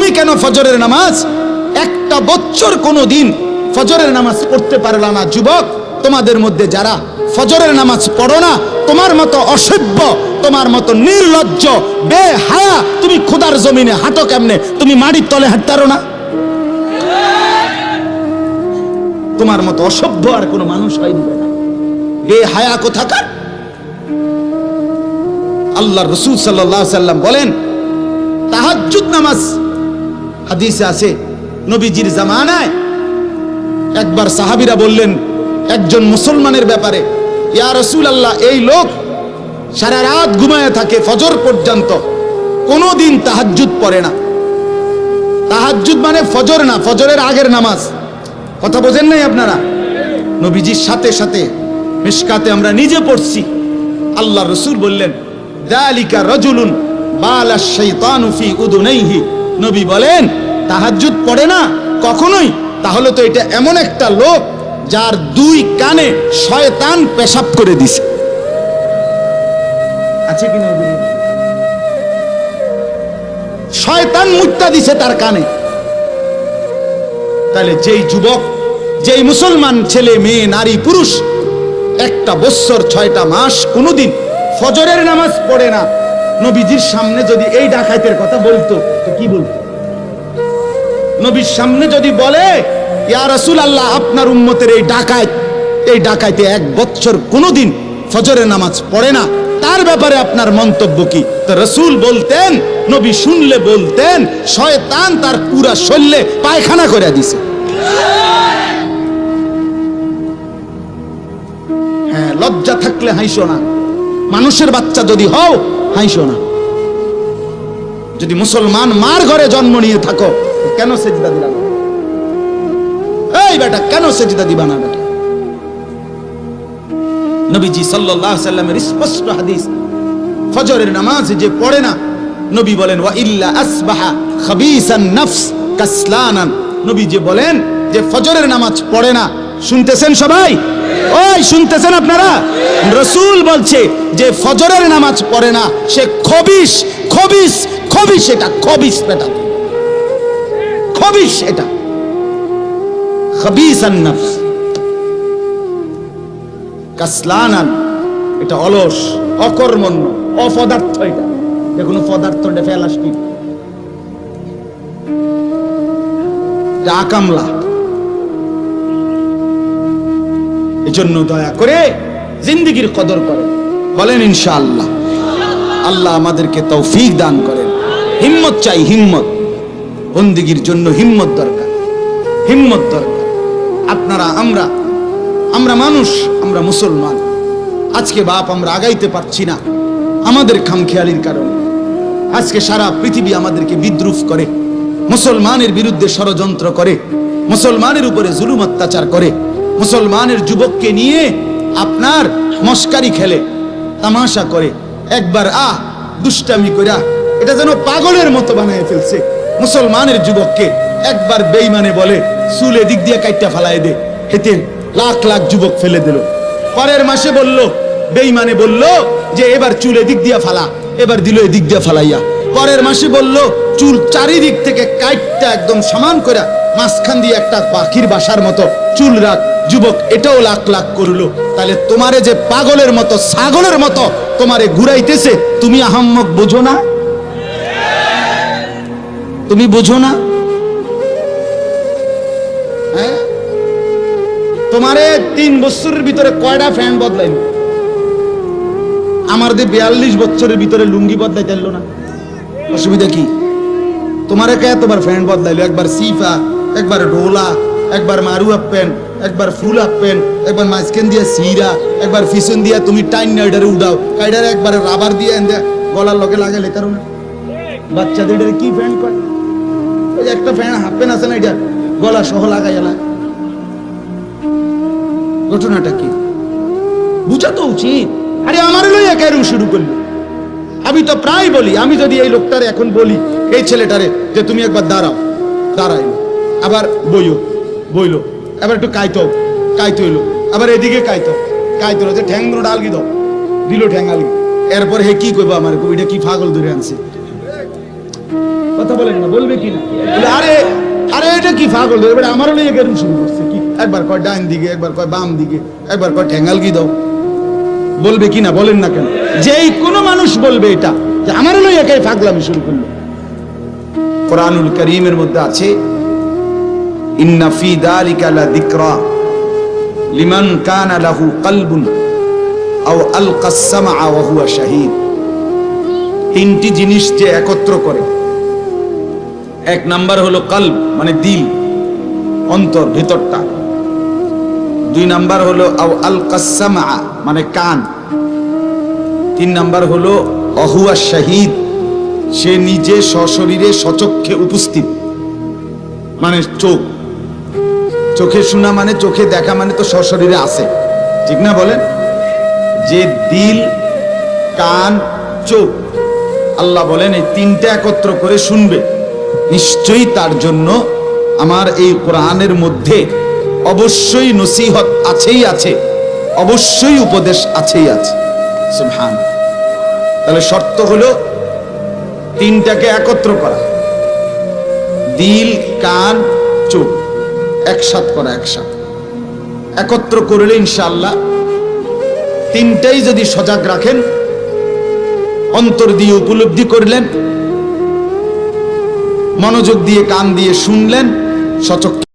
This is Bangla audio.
পড়োই কেন ফজরের নামাজ? একটা বছর কোনো দিন ফজরের নামাজ পড়তে পারলা না যুবক। তোমাদের মধ্যে যারা ফজরের নামাজ পড়ো না, তোমার মতো অসভ্য, তোমার মতো নির্লজ্জ, বেহায়া, তুমি খোদার জমিনে হাঁটো কেমনে? তুমি মাটির তলে হাঁটতে পারো না? তোমার মতো অসভ্য আর কোনো মানুষ হয়নি, বেহায়া কোথাকার। আল্লাহ রাসূল সাল্লাল্লাহু আলাইহি সাল্লাম বলেন তাহাজ্জুদ নামাজ, হাদিসে আছে নবীজির জামানায় একবার সাহাবীরা বললেন একজন মুসলমানের ব্যাপারে, ইয়া রাসূলুল্লাহ, এই লোক সারা রাত ঘুমায় থাকে ফজর পর্যন্ত, কোনোদিন তাহাজ্জুদ পড়ে না। তাহাজ্জুদ মানে ফজর না, ফজরের আগের নামাজ। কথা বোঝেন নাই আপনারা? নবীজির সাথে সাথে মিশকাতে আমরা নিজে পড়ছি, আল্লাহ রাসূল বললেন যালিকা রাজুলুন বালা শাইতানু ফি উদুনাইহি। নবী বলেন তাহাজ্জুদ পড়ে না কখনোই, তাহলে তো এটা এমন একটা লোক যার দুই কানে শয়তান পেশাব করে দিছে। আছে কি না? শয়তান মুত্তা দিছে তার কানে। তাহলে যেই যুবক, যেই মুসলমান ছেলে মেয়ে নারী পুরুষ একটা বছর 6টা মাস কোনোদিন ফজরের নামাজ পড়ে না, নবীজির সামনে যদি এই ডাকাইতের কথা বলতো তো কি বলতো? নবীর সামনে যদি বলে ইয়া রাসূলুল্লাহ, আপনার উম্মতের এই ডাকাইতে 1 বছর কোনোদিন ফজরের নামাজ পড়ে না, তার ব্যাপারে আপনার মন্তব্য কি? তো রাসূল বলতেন, নবী শুনলে বলতেন, শয়তান তার পুরা শরীরে পায়খানা করে দিছে। হ্যাঁ, লজ্জা থাকলে হাসো না, মানুষের বাচ্চা যদি হও হাসো না। যদি মুসলমান মার ঘরে জন্ম নিয়ে থাকো, কেন সেজদা দিলা না? এই বেটা, কেন সেজদা দিবা না বেটা? নবীজি সাল্লাল্লাহু আলাইহি সাল্লামের স্পষ্ট হাদিস, ফজরের নামাজ যে পড়ে না, নবী বলেন ওয়া ইল্লা আসবাহা খাবিসান নফস কাসলানান। নবী যে বলেন যে ফজরের নামাজ পড়ে না, শুনতেছেন সবাই? ওই শুনতেছেন আপনারা? রাসূল বলছে যে ফজরের নামাজ পড়ে না, সে খবিস, খবিস, খবিস, এটা খবিস বেটা, খবিস, এটা খাবিসান নফস কাসলানান, এটা অলস, অকর্মণ্য, অপদার্থ। এটা যে কোনো পদার্থ প্লাস্টিক, এটা আকামলা। এজন্য দয়া করে জিন্দেগীর কদর করেন, বলেন ইনশাআল্লাহ। আল্লাহ আমাদেরকে তৌফিক দান করেন। হিম্মত চাই, হিম্মত। বন্দেগীর জন্য হিম্মত দরকার, হিম্মত দরকার। আপনারা, আমরা মানুষ, আমরা মুসলমান। আজকে বাপ আমরা আগাইতে পারছি না আমাদের খামখেয়ালির কারণে। আজকে সারা পৃথিবী আমাদেরকে বিদ্রুপ করে, মুসলমানের বিরুদ্ধে ষড়যন্ত্র করে, মুসলমানের উপরে জুলুম অত্যাচার করে, মুসলমানের যুবককে নিয়ে আপনার মস্কারি খেলে, তামাশা করে, একবার দুষ্টামি কইরা এটা যেন পাগলের মতো বানায় ফেলছে। মুসলমানের যুবককে একবার বেঈমানে বলে চুল এদিক দিয়ে কাইটা ফালাই দে, হেতে লাখ লাখ যুবক ফেলে দিল। পরের মাসে বলল, বেঈমানে বলল যে এবার চুল এদিক দিয়া ফালা, এবার দিল এদিক দিয়া ফালাইয়া। পরের মাসে বলল চুল চারিদিক থেকে কাইটটা একদম সমান করে মাঝখান দিয়ে একটা পাখির বাসার মতো চুল রাখ। যুবক এটাও লাখ লাখ করলো। তাহলে তোমারে যে পাগলের মতো, ছাগলের মতো তোমারে ঘুরাইতেছে, তুমি আহাম্মক বোঝো না? তুমি বোঝো না? হ্যাঁ, তোমারে 3 বছরের ভিতরে কয়টা ফ্যান বদলাইল? আমার 42 বছরের ভিতরে লুঙ্গি বদলাই চাইলো না, অসুবিধা কি? তোমারে কে তোমার ফ্যান বদলাইলো? একবার সিফা, একবার ডোলা, একবার মারু আপ প্যান্ট, একবার ফুল আপ প্যান্ট, একবার মাঝখান দিয়ে সিরা, একবার পিছন দিয়া তুমি টাইন নাইডারে উড়াও, কাইডারে একবার রাবার দিয়ে গলার লগে লাগাইলে। কারণ বাচ্চাদের কি ফ্যান কয়? ওই যে একটা ফ্যান হাফ প্যান্ট আছে না, এটা গলা সহ লাগাইলা। ঘটনাটা কি বুঝা তো উচিত। আরে আমার লইয়া কেন শুরু করলো? আমি তো প্রায় বলি, আমি যদি এই লোকটারে এখন বলি, এই ছেলেটারে যে তুমি একবার দাঁড়াও, দাঁড়াইলো, আবার বইলো, আবার একটু কাইতো হইলো, আবার এদিকে কাইতো যে ঠ্যাং গুলো ডালগি দাও, দিল ঠ্যাং আলগি। এরপর হে কি কইবো আমার, এটা কি পাগল ধরে আনছে? কথা বলেন না, বলবে কি না? আরে আরে এটা কি পাগল, এবারে আমারও নিয়ে গেরুম শুরু করছে কি, একবার কয় ডান দিকে, একবার কয় বাম দিকে, একবার কয় ঠ্যাঙ্গাল কি দাও, বলবে কি না? বলেন না কেন? যেই কোনো মানুষ বলবে এটা যে আমারও লই একাই পাগলামি শুরু করলো। কোরআনুল কারীমের মধ্যে আছে ইন্না ফি যালিকা লাযিকরা লিমান কানা লাহু কলবুন আও আলকাস সামআ ওয়া হুয়া শাহীদ। তিনটি জিনিস যে একত্র করে, এক নাম্বার হলো কলব মানে দিল, অন্তর, ভিতরটা। দুই নাম্বার হলো আও আলকাস সামআ মানে কান। তিন নাম্বার হলো ওয়া শাহীদ, সে নিজে সশরীরে সচক্ষে উপস্থিত, মানে চোখ, চোখে শোনা মানে চোখে দেখা মানে তো সশরীরে আছে, ঠিক না বলেন? যে দিল, কান, চোখ, আল্লাহ বলেন এই তিনটা একত্র করে শুনবে, নিশ্চয়ই তার জন্য আমার এই কোরআনের মধ্যে অবশ্যই নসিহত আছেই আছে, অবশ্যই উপদেশ আছেই আছে। সুবহান। তাহলে শর্ত হলো তিনটাকে একত্র করা, দিল, কান, চোখ একসাথ করা, একসাথ একত্র করলে ইনশাআল্লাহ তিনটাই যদি সজাগ রাখেন, অন্তর দিয়ে উপলব্ধি করলেন, মনোযোগ দিয়ে কান দিয়ে শুনলেন, সচক্ষে